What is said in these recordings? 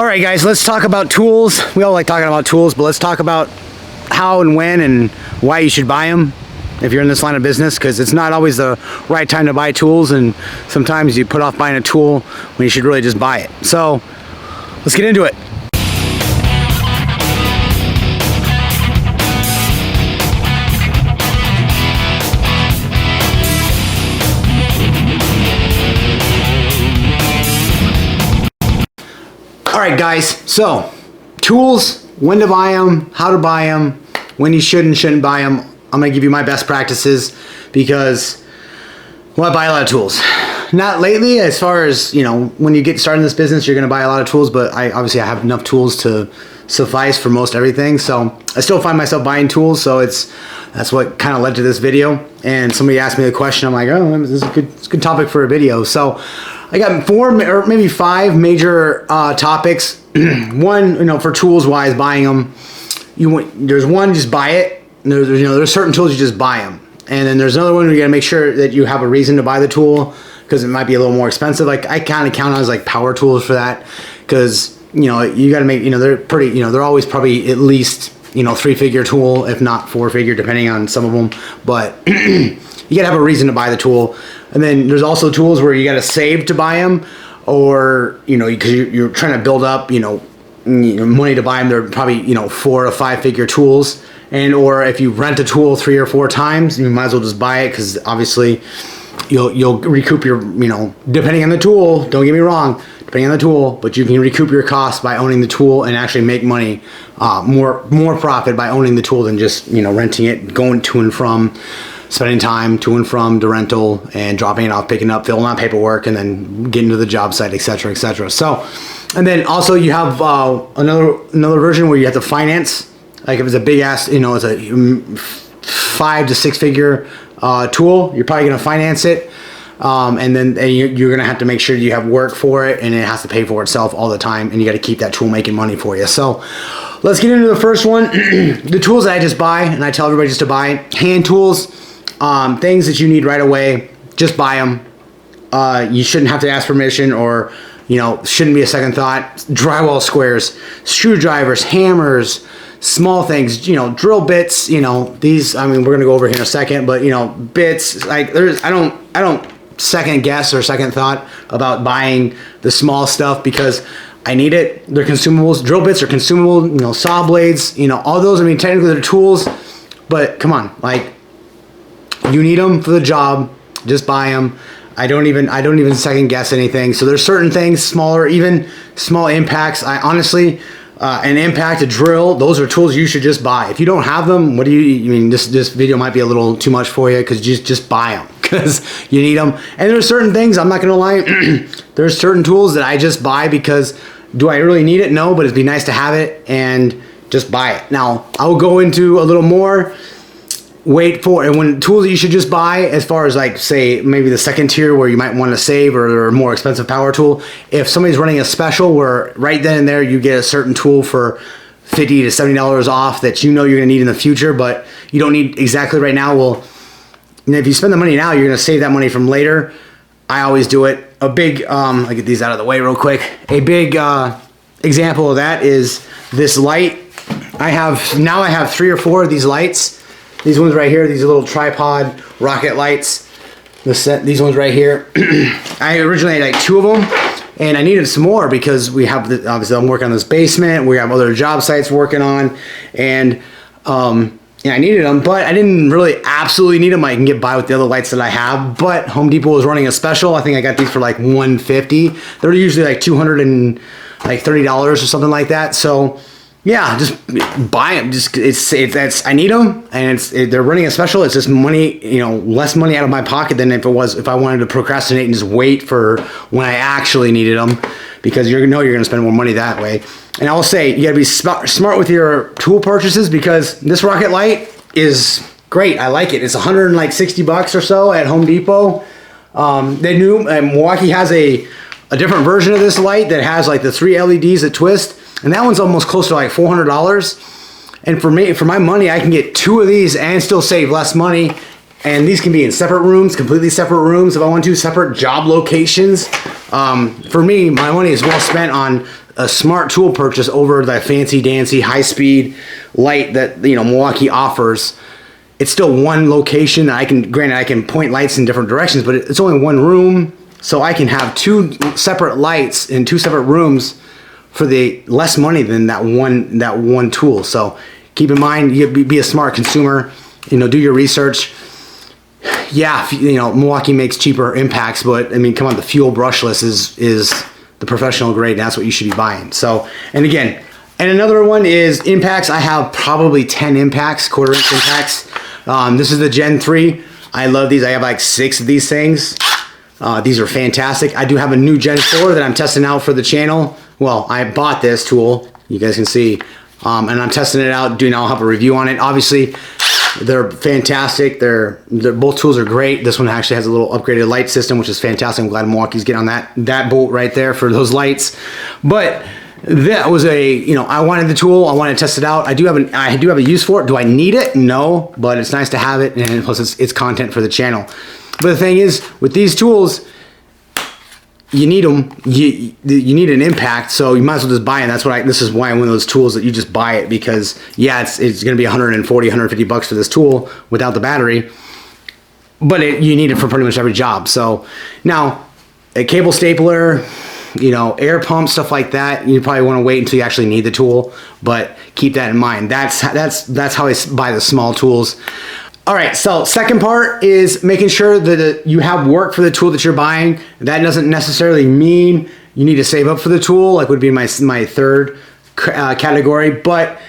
All right, guys, let's talk about tools. We all like talking about tools, but let's talk about how and when and why you should buy them if you're in this line of business, because it's not always the right time to buy tools, and sometimes you put off buying a tool when you should really just buy it. So let's get into it. Alright guys, so tools, when to buy them, how to buy them, when you should and shouldn't buy them. I'm going to give you my best practices because, well, I buy a lot of tools. Not lately, as far as, you know, when you get started in this business, you're going to buy a lot of tools, but I have enough tools to suffice for most everything. So I still find myself buying tools, so that's what kind of led to this video. And somebody asked me the question, I'm like, oh, this is it's a good topic for a video. So I got 4 or maybe 5 major topics. One, you know, for tools wise, buying them. There's one, just buy it. There's certain tools you just buy them, and then there's another one where you gotta make sure that you have a reason to buy the tool because it might be a little more expensive. Like I kind of count on as like power tools for that, because you gotta make they're pretty they're always probably at least 3-figure tool, if not 4-figure, depending on some of them. But you gotta have a reason to buy the tool. And then there's also tools where you gotta save to buy them, or because you're trying to build up money to buy them. They're probably 4 to 5-figure tools. And or if you rent a tool 3 or 4 times, you might as well just buy it, because obviously you'll recoup your depending on the tool. Don't get me wrong, depending on the tool, but you can recoup your costs by owning the tool and actually make money, more profit by owning the tool than just renting it, going to and from, spending time to and from the rental and dropping it off, picking up, filling out paperwork, and then getting to the job site, etc., etc. So, and then also you have another version where you have to finance. Like if it's a big ass, it's a 5 to 6-figure tool, you're probably gonna finance it, and then you're gonna have to make sure you have work for it, and it has to pay for itself all the time, and you got to keep that tool making money for you. So let's get into the first one. The tools that I just buy, and I tell everybody just to buy: hand tools, things that you need right away. Just buy them. You shouldn't have to ask permission, or shouldn't be a second thought. Drywall squares, screwdrivers, hammers, small things, drill bits, these, we're going to go over here in a second, but bits, like I don't second guess or second thought about buying the small stuff because I need it. They're consumables. Drill bits are consumable, saw blades, all those, technically they're tools, but come on, like, you need them for the job, just buy them. I don't even second guess anything. So there's certain things, smaller, even small impacts. I honestly, an impact, a drill, those are tools you should just buy. If you don't have them, what do you this video might be a little too much for you, because just buy them because you need them. And there's certain things, I'm not gonna lie, there's certain tools that I just buy because do I really need it? No, but it'd be nice to have it, and just buy it. Now I will go into a little more. Wait for, and when tools that you should just buy, as far as like say maybe the second tier where you might want to save, or a more expensive power tool, if somebody's running a special where right then and there you get a certain tool for $50 to $70 off that you're gonna need in the future, but you don't need exactly right now, well, if you spend the money now, you're gonna save that money from later. I always do it. A big I'll get these out of the way real quick. A big example of that is this light. I have 3 or 4 of these lights. These ones right here, these little tripod rocket lights. These ones right here. I originally had like 2 of them, and I needed some more because we have obviously I'm working on this basement. We have other job sites working on, and I needed them, but I didn't really absolutely need them. I can get by with the other lights that I have, but Home Depot was running a special. I think I got these for like $150. They're usually like $230 or something like that. So yeah, just buy them. I need them, and they're running a special. It's just money, less money out of my pocket than if I wanted to procrastinate and just wait for when I actually needed them, because you're going to spend more money that way. And I will say, you got to be smart with your tool purchases, because this rocket light is great. I like it. It's $160 or so at Home Depot. Milwaukee has a different version of this light that has like the 3 LEDs that twist. And that one's almost close to like $400. And for my money, I can get 2 of these and still save less money. And these can be in separate rooms, completely separate rooms if I want to, separate job locations. For me, my money is well spent on a smart tool purchase over the fancy dancy high speed light that Milwaukee offers. It's still one location. Granted, I can point lights in different directions, but it's only one room, so I can have 2 separate lights in 2 separate rooms for the less money than that one tool. So keep in mind, you be a smart consumer. Do your research. Yeah, Milwaukee makes cheaper impacts, but I mean, come on, the fuel brushless is the professional grade. And that's what you should be buying. So, and again, and another one is impacts. I have probably 10 impacts, 1/4 inch impacts. This is the Gen 3. I love these. I have like 6 of these things. These are fantastic. I do have a new Gen 4 that I'm testing out for the channel. Well, I bought this tool, you guys can see, and I'm testing it out. I'll have a review on it. Obviously, they're fantastic. They're both tools are great. This one actually has a little upgraded light system, which is fantastic. I'm glad Milwaukee's getting on that bolt right there for those lights. But that was I wanted the tool. I wanted to test it out. I do have a use for it. Do I need it? No, but it's nice to have it, and plus it's content for the channel. But the thing is, with these tools, you need them. You need an impact, so you might as well just buy it. This is why I'm one of those tools that you just buy it, because yeah, it's going to be $140, $150 for this tool without the battery, but you need it for pretty much every job. So now, a cable stapler, air pump, stuff like that, you probably want to wait until you actually need the tool. But keep that in mind. That's how I buy the small tools. All right, so second part is making sure that you have work for the tool that you're buying. That doesn't necessarily mean you need to save up for the tool, like would be my third category. But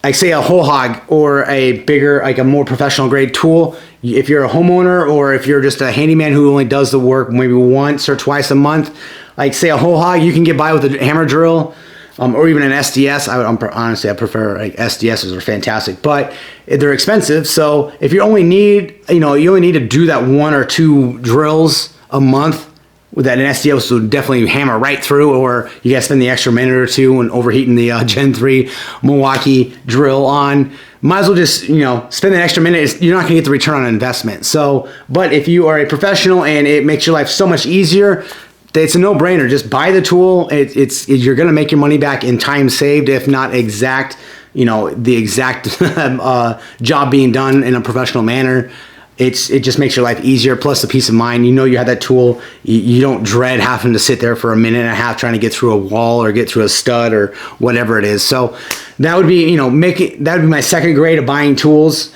like say a whole hog or a bigger, like a more professional grade tool, if you're a homeowner or if you're just a handyman who only does the work maybe once or twice a month, like say a whole hog, you can get by with a hammer drill. Or even an SDS. Honestly, I prefer, like, SDSs are fantastic, but they're expensive. So if you only need, you only need to do that 1 or 2 drills a month, with that an SDS will definitely hammer right through, or you gotta spend the extra minute or 2 when overheating the Gen 3 Milwaukee drill on. Might as well just, spend an extra minute. You're not gonna get the return on investment. So, but if you are a professional and it makes your life so much easier, it's a no-brainer. Just buy the tool. You're going to make your money back in time saved, if not exact, the exact job being done in a professional manner. It just makes your life easier. Plus the peace of mind. You have that tool. You don't dread having to sit there for a minute and a half trying to get through a wall or get through a stud or whatever it is. So that would be, that would be my second grade of buying tools.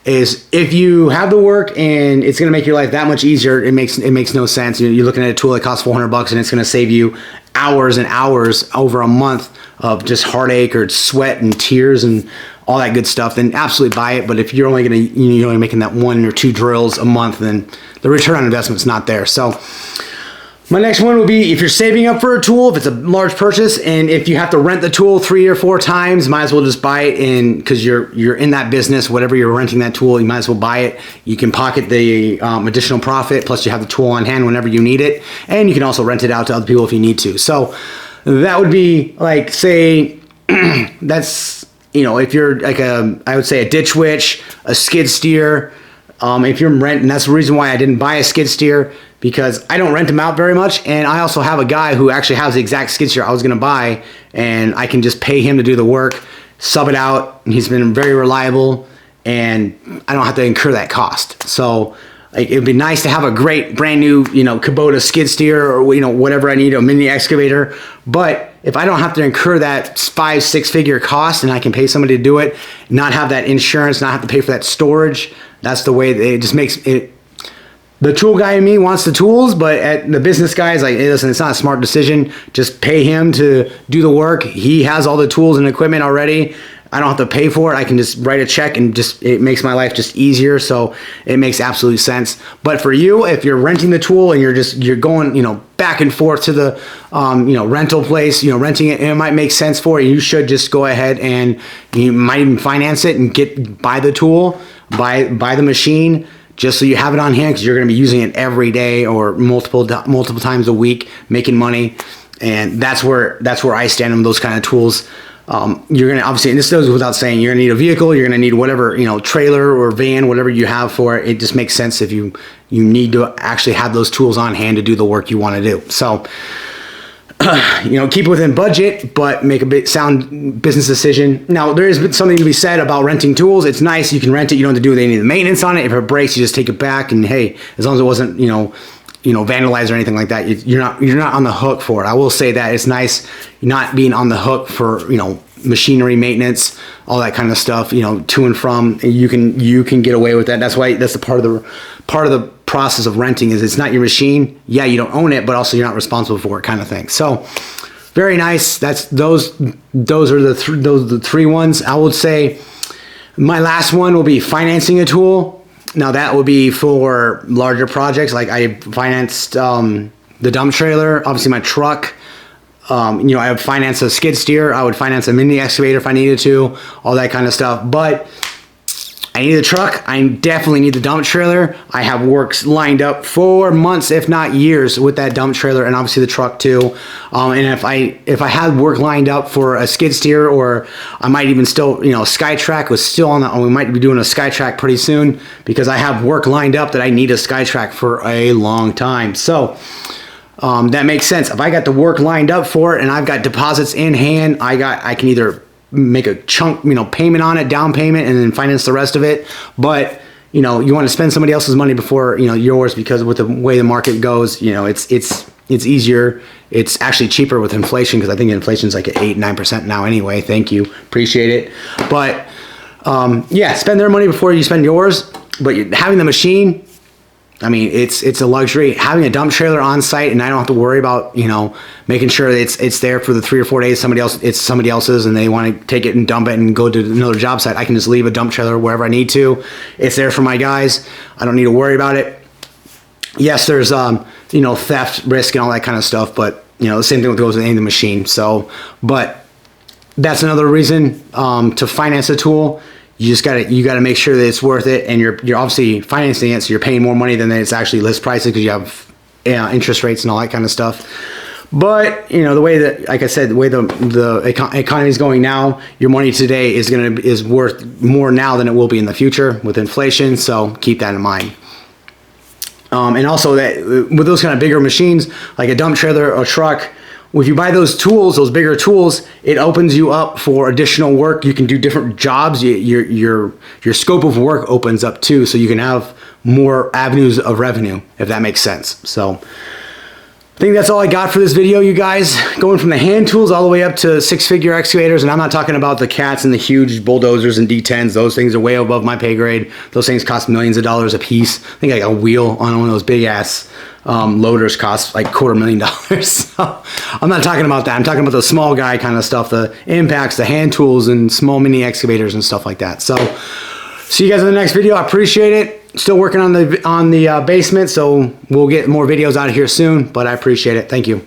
Is if you have the work and it's going to make your life that much easier, it makes no sense. You're looking at a tool that costs $400 and it's going to save you hours and hours over a month of just heartache or sweat and tears and all that good stuff. Then absolutely buy it. But if you're only going to you're only making that 1 or 2 drills a month, then the return on investment's not there. So my next one would be if you're saving up for a tool, if it's a large purchase, and if you have to rent the tool 3 or 4 times, might as well just buy it in, because you're in that business. Whatever you're renting that tool, you might as well buy it. You can pocket the additional profit, plus you have the tool on hand whenever you need it, and you can also rent it out to other people if you need to. So that would be like, say, that's, if you're like I would say a ditch witch, a skid steer. If you're renting, that's the reason why I didn't buy a skid steer, because I don't rent them out very much, and I also have a guy who actually has the exact skid steer I was going to buy, and I can just pay him to do the work, sub it out, and he's been very reliable, and I don't have to incur that cost. So like, it'd be nice to have a great brand new, Kubota skid steer or whatever I need, a mini excavator, but if I don't have to incur that 5-6 figure cost and I can pay somebody to do it, not have that insurance, not have to pay for that storage, that's the way it just makes it. The tool guy in me wants the tools, but the business guy is like, hey, listen, it's not a smart decision. Just pay him to do the work. He has all the tools and equipment already. I don't have to pay for it. I can just write a check and it makes my life just easier. So it makes absolute sense. But for you, if you're renting the tool and you're going, back and forth to the, rental place, renting it, it might make sense for you. You should just go ahead and you might even finance it and buy the tool, buy the machine, just so you have it on hand, because you're going to be using it every day or multiple times a week, making money. And that's where I stand on those kind of tools. You're going to obviously, and this goes without saying, you're going to need a vehicle, you're going to need whatever, trailer or van, whatever you have for it. It just makes sense if you need to actually have those tools on hand to do the work you want to do. So you know, keep within budget, but make a bit sound business decision. Now, there is something to be said about renting tools. It's nice. You can rent it. You don't have to do any of the maintenance on it. If it breaks, you just take it back. And hey, as long as it wasn't, you know, vandalized or anything like that, you're not on the hook for it. I will say that it's nice not being on the hook for, you know, machinery maintenance, all that kind of stuff, you know, to and from. You can get away with that. That's why that's the part of the process of renting is it's not your machine. Yeah, you don't own it, but also you're not responsible for it, kind of thing. So very nice. That's those are the three ones. I would say my last one will be financing a tool. Now that would be for larger projects. Like I financed the dump trailer, obviously my truck. You know, I would finance a skid steer. I would finance a mini excavator if I needed to, all that kind of stuff. But I need the truck. I definitely need the dump trailer. I have works lined up for months, if not years, with that dump trailer, and obviously the truck too. And if I had work lined up for a skid steer, or I might even still, you know, SkyTrack was still on the. We might be doing a SkyTrack pretty soon because I have work lined up that I need a SkyTrack for a long time. So. That makes sense. If I got the work lined up for it and I've got deposits in hand, I can either make a chunk, you know, payment on it, down payment, and then finance the rest of it. But, you know, you want to spend somebody else's money before, you know, yours, because with the way the market goes, you know, it's easier. It's actually cheaper with inflation, because I think inflation is like at 8-9% now anyway. Thank you. Appreciate it. But, yeah, spend their money before you spend yours. But having the machine, I mean, it's a luxury. Having a dump trailer on site, and I don't have to worry about, you know, making sure that it's there for the 3 or 4 days. It's somebody else's, and they want to take it and dump it and go to another job site. I can just leave a dump trailer wherever I need to. It's there for my guys. I don't need to worry about it. Yes, there's you know, theft risk and all that kind of stuff, but you know, the same thing goes with any of the machine. So, but that's another reason to finance a tool. You gotta make sure that it's worth it, and you're obviously financing it, so you're paying more money than it's actually list prices, because you have interest rates and all that kind of stuff. But you know, the way that, like I said, the way the economy is going now, your money today is worth more now than it will be in the future with inflation. So keep that in mind. And also that with those kind of bigger machines, like a dump trailer or truck, if you buy those tools, those bigger tools, it opens you up for additional work. You can do different jobs. Your scope of work opens up too, so you can have more avenues of revenue, if that makes sense. So I think that's all I got for this video, you guys. Going from the hand tools all the way up to six-figure excavators, and I'm not talking about the cats and the huge bulldozers and D10s. Those things are way above my pay grade. Those things cost millions of dollars a piece. I think like a wheel on one of those big ass loaders costs like $250,000. So I'm not talking about that. I'm talking about the small guy kind of stuff, the impacts, the hand tools, and small mini excavators and stuff like that. So see you guys in the next video. I appreciate it. Still working on the basement, so we'll get more videos out of here soon, but I appreciate it. Thank you.